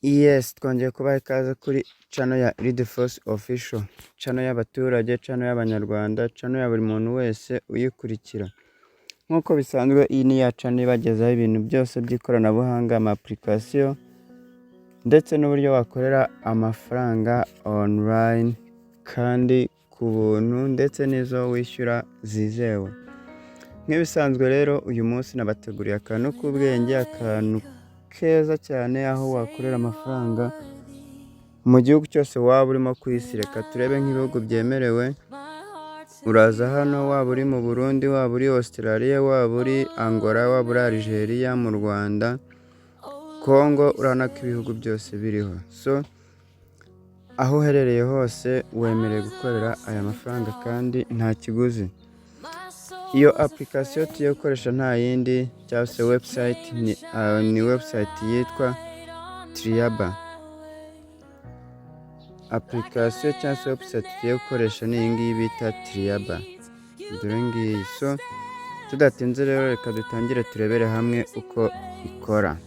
Yes, twongeye kubaha ikaze kuri channel ya Lead Force Official, channel y'abaturage, channel y'abanyarwanda, channel ya buri muntu wese uyikurikira. Nk'uko bisanzwe iyi ni ya channel ibagezaho ibintu byose by'ikoranabuhanga, ama application ndetse n'uburyo wakorera amafaranga online kandi ku buntu ndetse n'izo wishyura zizewe. Nk'ibisanzwe rero uyu munsi nabateguriye akantu k'ubwenge, akantu keza cyane aho wakorera amafaranga mu gihugu cyose waba urimo ku isi. Reka turebe nk'ibihugu byemerewe. Uraza hano waba uri mu Burundi, waba uri Australia, waba uri Angola, waba uri Algeria, mu Rwanda, Congo, urabona ko ibihugu byose biriho. So aho uherereye hose wemerewe gukorera aya mafaranga kandi nta kiguzi. Iyo application tugiye gukoresha nta yindi cyangwa se website ni website yitwa Triaba. Application cyangwa se website tugiye gukoresha ni iyi ngiyi bita Triaba. Dore ngiyi. So tudatinze rero reka dutangire turebere hamwe uko ikora.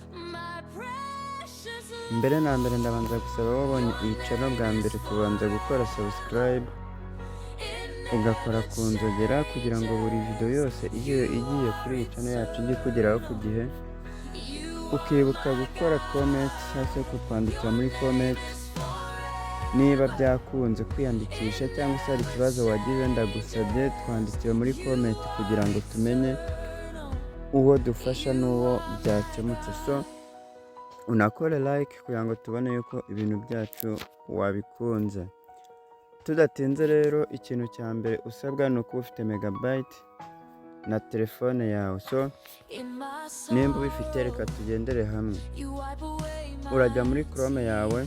Mbere na mbere ndabanza gusaba wabonye iyi channel bwa mbere kubanza gukora subscribe, ugakora ku nzogera kugira ngo buri video yose igiye kuri iyi channel yacu ijye kugeraho ku gihe, ukibuka gukora comment cyangwa se kutwandikira muri comment niba byakunze kwiyandikisha cyangwa se hari ikibazo wagize. Ndagusabye twandikire muri comment kugira ngo tumenye uwo dufasha n'uwo byakemutse. So unakore like kugira ngo tubone yuko ibintu byacu wabikunze. Tudatinze rero ikintu cya mbere usabwa ni ukuba ufite megabyte na telefone yawe. So nimba ubifite reka tugendere hamwe. Urajya muri Chrome yawe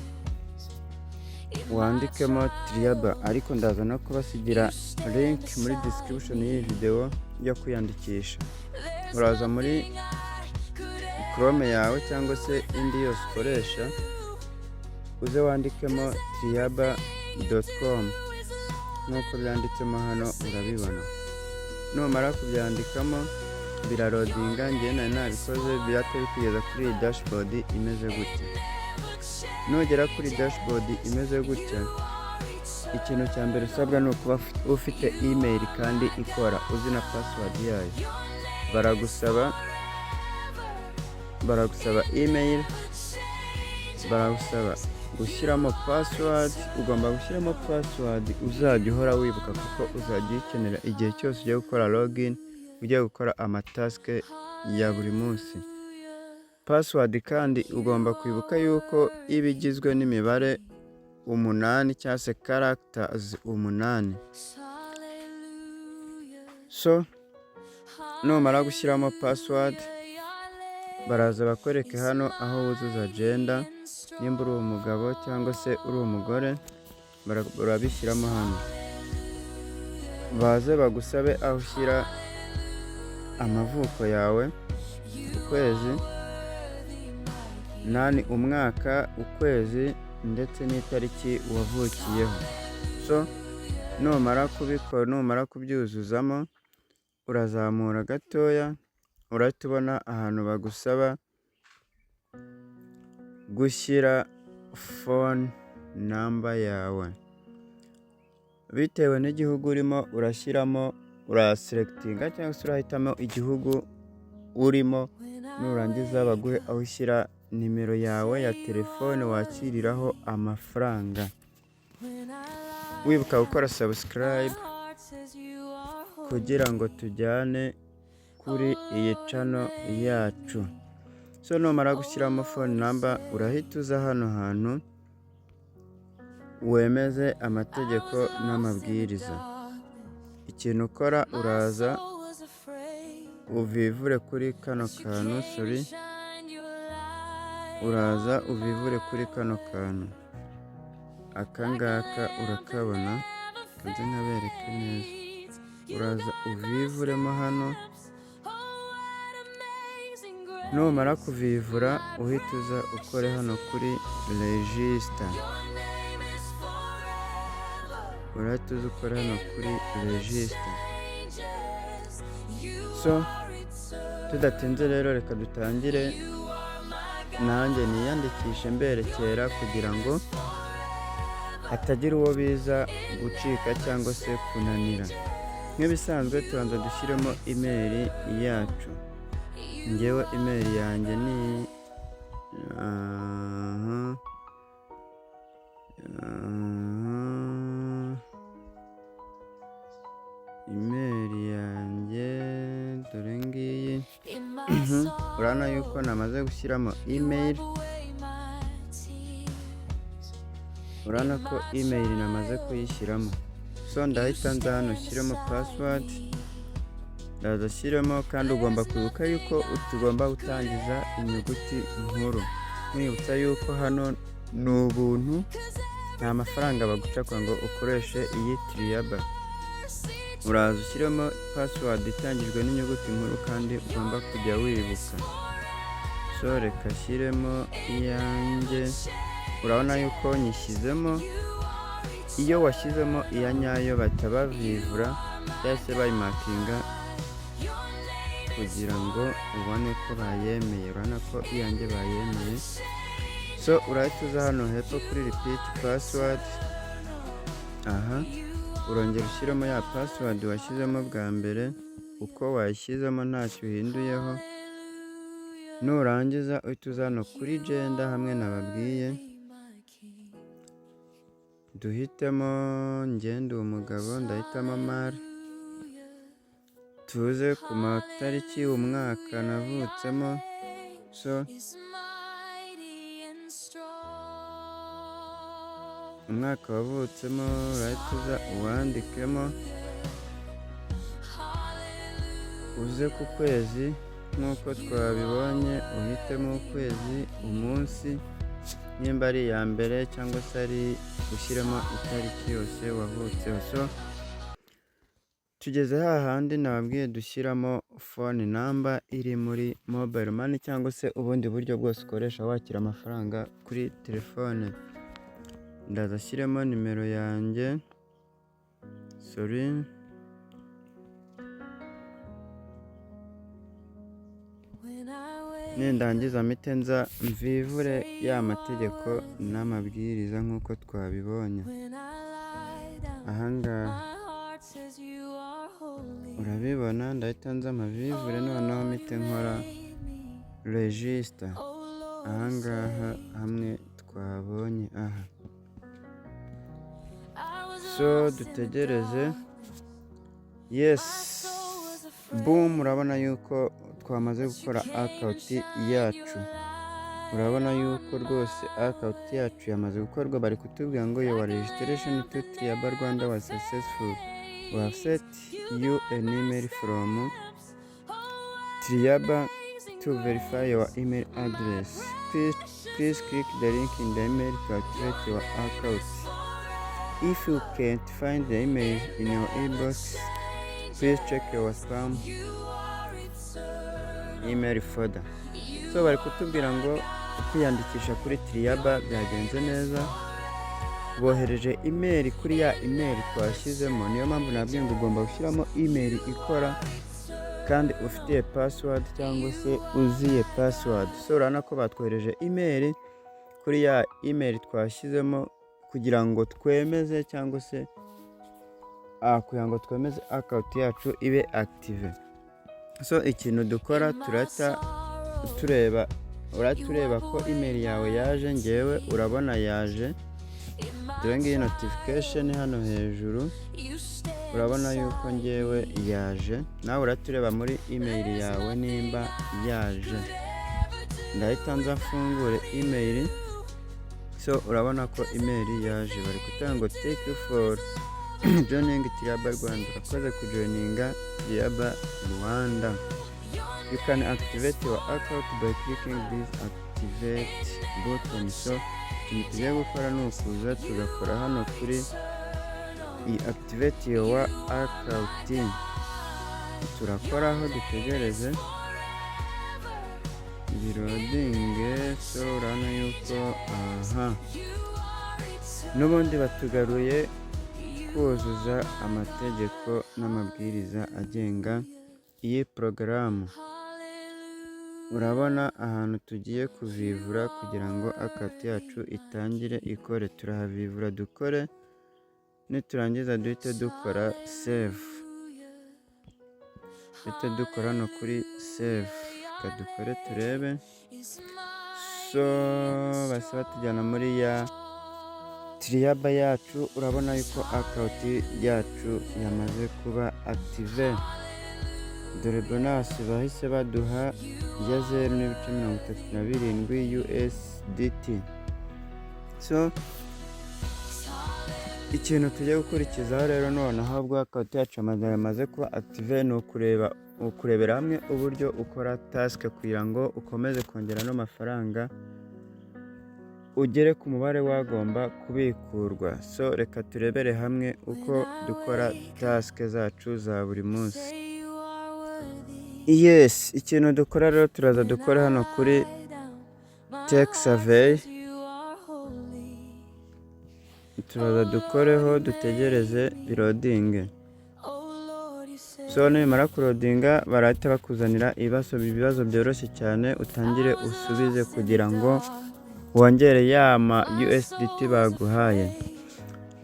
wandikemo Triaba, ariko ndaza no kubasigira link muri description y'iyi video yo kwiyandikisha. Uraza muri Chrome yawe cyangwa se indi yose ukoresha, uze wandikemo triaba.com nk'uko byanditsemo hano urabibona. Numara kubyandikamo birarodinga, njye nabikoze birahita bikugeza kuri iyi dashboard imeze gutya. Nugera kuri dashboard imeze gutya, ikintu cya mbere usabwa ni ukuba ufite email kandi ikora, uzi na password yayo. baragusaba email, baragusaba gushyiramo password. Ugomba gushyiramo password uzajya uhora wibuka, kuko uzajya uyikenera igihe cyose ugiye gukora login, ugiye gukora amataske ya buri munsi. Password kandi ugomba kwibuka yuko iba igizwe n'imibare 8 cyangwa se characters 8. So numara gushyiramo password, baraza bakwereke hano aho wuzuza gender, nimba uri umugabo cyangwa se uri umugore barabishyiramo hano. Baze bagusabe aho ushyira amavuko yawe, ukwezi, nani umwaka, ukwezi ndetse n'itariki wavukiyeho. So numara kubikora, numara kubyuzuzamo, urazamura gatoya, urahita ubona ahantu bagusaba gushyira phone number yawe. Bitewe n'igihugu urimo urashyiramo, uraselectinga cyangwa se urahitamo igihugu urimo. Nurangiza baguhe aho ushyira nimero yawe ya telefone wakiriraho amafaranga. Wibuka gukora subscribe kugira ngo tujyane kuri iyi channel yacu. So numara gushyiramo phone number, urahita uza hano hantu wemeze amategeko n'amabwiriza. Ikintu ukora, uraza uvivure kuri kano kantu, uraza uvivure kuri kano kantu. Akangaka urakabona, kanze nkabereke neza. Uraza uvivuremo hano. Numara kuvivura uhita uza ukore hano kuri register. Urahita uza ukore hano kuri register. So tudatinze rero reka dutangire nanjye niyandikishe mberekera kugira ngo hatagira uwo biza gucika cyangwa se kunanira. Nk'ibisanzwe tubanza dushyiremo imeri yacu. Ngewe imeri yanjye ni imeri yanjye dore ngiyi. Urabona yuko namaze gushyiramo email. Urabona ko email namaze kuyishyiramo. So ndahita nza hano shyiramo password. Ndaza shyiramo kandi ugomba kwibuka yuko tugomba gutangiza inyuguti nkuru. Mwibutsa yuko hano ni ubuntu, nta mafaranga baguca kwa ngo ukoreshe iyi Triaba. Uraza ushyiramo password itangijwe n'inyuguti nkuru kandi ugomba kujya wibuka. So reka shyiremo iyanjye. Urabona yuko nyishyizemo. Iyo washyizemo iya nyayo bahita bavivura cyangwa se bayimakinga kugira ngo ubone ko bayemeye. Urabona ko iyanjye bayemeye. So urahita uza hano hepfo kuri repeat password. Urongera ushyiramo ya password washyizemo bwa mbere uko wayishyizemo ntacyo uhinduyeho. Nurangiza uhita uza hano kuri gender hamwe nababwiye. Duhitemo ngende umugabo, ndahitamo Mari. Tuze ku matariki umwaka navutsemo. So umwaka wavutsemo urahita uza uwandikemo. Uze ku kwezi nk'uko twabibonye, uhitemo ukwezi, umunsi, nimba ari iya mbere cyangwa se ari ushyiramo itariki yose wavutseho. So tugeze hahandi nababwiye dushyiramo phone number iri muri mobile money cyangwa se ubundi buryo bwose ukoresha wakira amafaranga kuri telefone. Ndaza shyiremo nimero yanjye. Nindangiza mpite nza mvivure ya mategeko n'amabwiriza nk'uko twabibonye. Ahangaha urabibona, ndahita nza amavivure noneho mpite nkora register. Ahangaha hamwe twabonye aha. So dutegereze. Yes, boom. Urabona yuko twamaze gukora account yacu. Urabona yuko rwose account yacu yamaze gukorwa. Bari kutubwira ngo your registration to Triaba Rwanda was successful. We have sent you an email from Triaba to verify your email address. Please click the link in the email to activate your account. If you can't find the email in your inbox, please check your spam email folder. So bari kutubwira ngo kwiyandikisha kuri Triaba byagenze neza. Bohereje email kuri ya email twashyizemo. Niyo mpamvu nabwiye ngo ugomba gushyiramo email ikora kandi ufitiye password cyangwa se uziye password. So urabona ko batwohereje email kuri ya email twashyizemo kugira ngo twemeze cyangwa se kugira ngo twemeze account yacu ibe active. So ikintu dukora turata tureba ko email yawe yaje. Ngewe urabona yaje. Dore ngiyi notification hano hejuru. Urabona yuko ngewe yaje. Nawe uratureba muri email yawe nimba yaje. Ndahita nza mfungure email. So urabona ko email yaje. Bari kutanga ngo thank you for joining Triaba Rwanda. Urakoze kujoininga Triaba Rwanda. You can activate your account by clicking this activate button. So ikintu tugiye gukora ni ukuza tugakora hano kuri activate your account. Turakoraho dutegereze birodinge. So urabona yuko n'ubundi batugaruye kuzuza amategeko n'amabwiriza agenga iyi porogaramu. urabona ahantu tugiye kuvivura kugira ngo akawunti yacu itangire ikore. Turahavivura dukore, niturangiza duhite dukora save, duhite dukora hano kuri save, dukore turebe. So basi batujyana muri ya Triaba yacu. Urabona yuko akawunti yacu yamaze kuba active. Dore bonasi bahise baduha ya 0.37 USDT. So ikintu tugiye gukurikizaho rero noneho ubwo akawunti yacu yamaze kuba active ni ukurebera hamwe uburyo ukora task kugira ngo ukomeze kongera no mafaranga ugere ku mubare wagomba kubikurwa. So reka turebere hamwe uko dukora task zacu za buri munsi. Yes, ikintu dukora rero turaza dukora hano kuri tech survey, turaza dukoreho dutegereze birodinge. So nimara kurodinga barahita bakuzanira ibibazo byoroshye cyane utangire usubize kugira ngo wongere yama USDT baguhaye.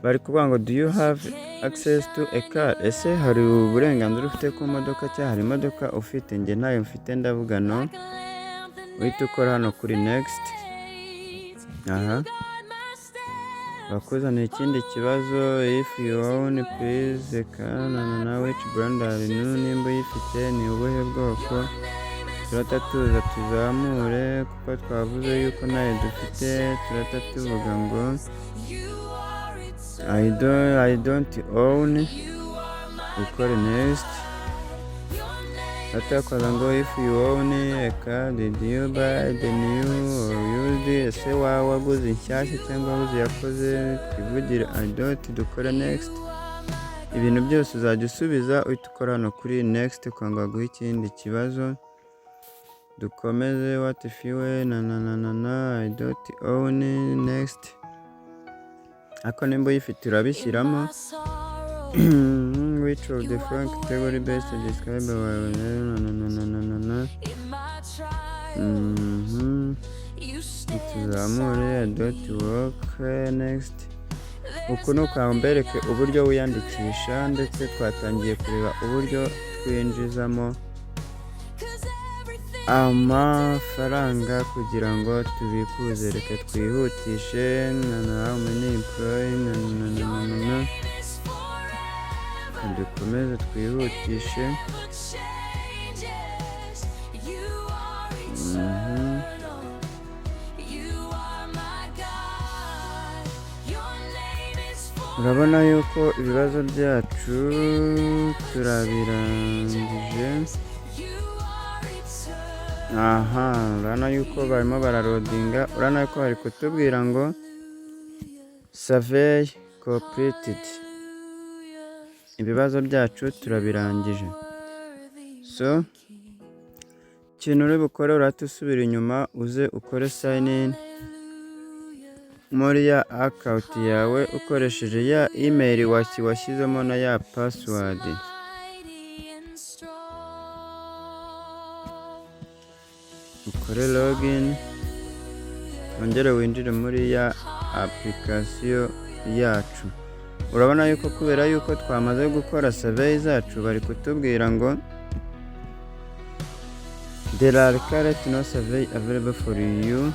Bari kuvuga ngo do you have access to a car? Ese hari uburenganzira ufite ku modoka cyangwa hari imodoka ufite? Njye ntayo mfite, ndavuga no. Uhita ukora hano kuri next. Aha bakuzanira ikindi kibazo, if you own please na which brand are new, nimba uyifite ni ubuhe bwoko. Turata tuza tuzamure kuko twavuze yuko nayo dufite. Turata tuvuga ngo I don't own, ukore next. Atakoza ngo if you own a car, did you buy the new or used? Ese waguze inshyashya cyangwa waguze yakoze? Twivugire I don't, dukore next. Ibintu byose uzajya usubiza uhita ukora hano kuri next kugira ngo baguhe ikindi kibazo. Dukomeze what if you I don't own, next. Ako nimba uyifite urabishyiramo. Which of the following category best describe tuzamure I don't work, next. Uku ni ukambereke uburyo wiyandikisha, ndetse twatangiye kureba uburyo twinjizamo amafaranga kugira ngo tubikuze. Reka twihutishe umenye employ dukomeze twihutishe. Urabona yuko ibibazo byacu turabirangije. Aha, urabona yuko barimo bararodinga. Urabona yuko bari kutubwira ngo survey completed, ibibazo byacu turabirangije. So ikintu uri bukore urahita usubira inyuma uze ukore sign in muri ya akawunti yawe ukoresheje ya email washyizemo na ya password. Ukore login, wongere winjire muri ya application yacu. Urabona yuko kubera yuko twamaze gukora survey zacu bari kutubwira ngo there are currently no survey available for you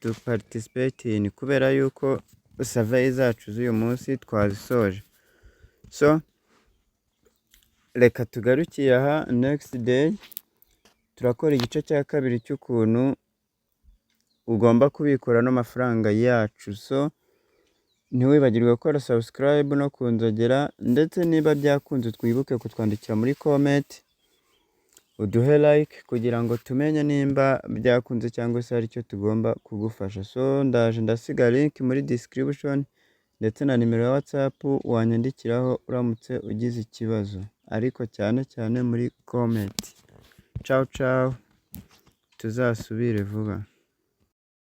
to participate in. Kubera yuko survey zacu z'uyu munsi twazisoje. So reka tugarukiye aha. Next day turakora igice cya kabiri cy'ukuntu ugomba kubikora n'amafaranga yacu. So ntiwibagirwe gukora subscribe no kunzogera, ndetse niba byakunze twibuke kutwandikira muri comment, uduhe like kugira ngo tumenye nimba byakunze cyangwa se hari icyo tugomba kugufasha. So ndaje ndasiga link muri description ndetse na nimero ya WhatsApp wanyandikiraho uramutse ugize ikibazo, ariko cyane cyane muri comment. Ciao ciao, tuzasubire vuba.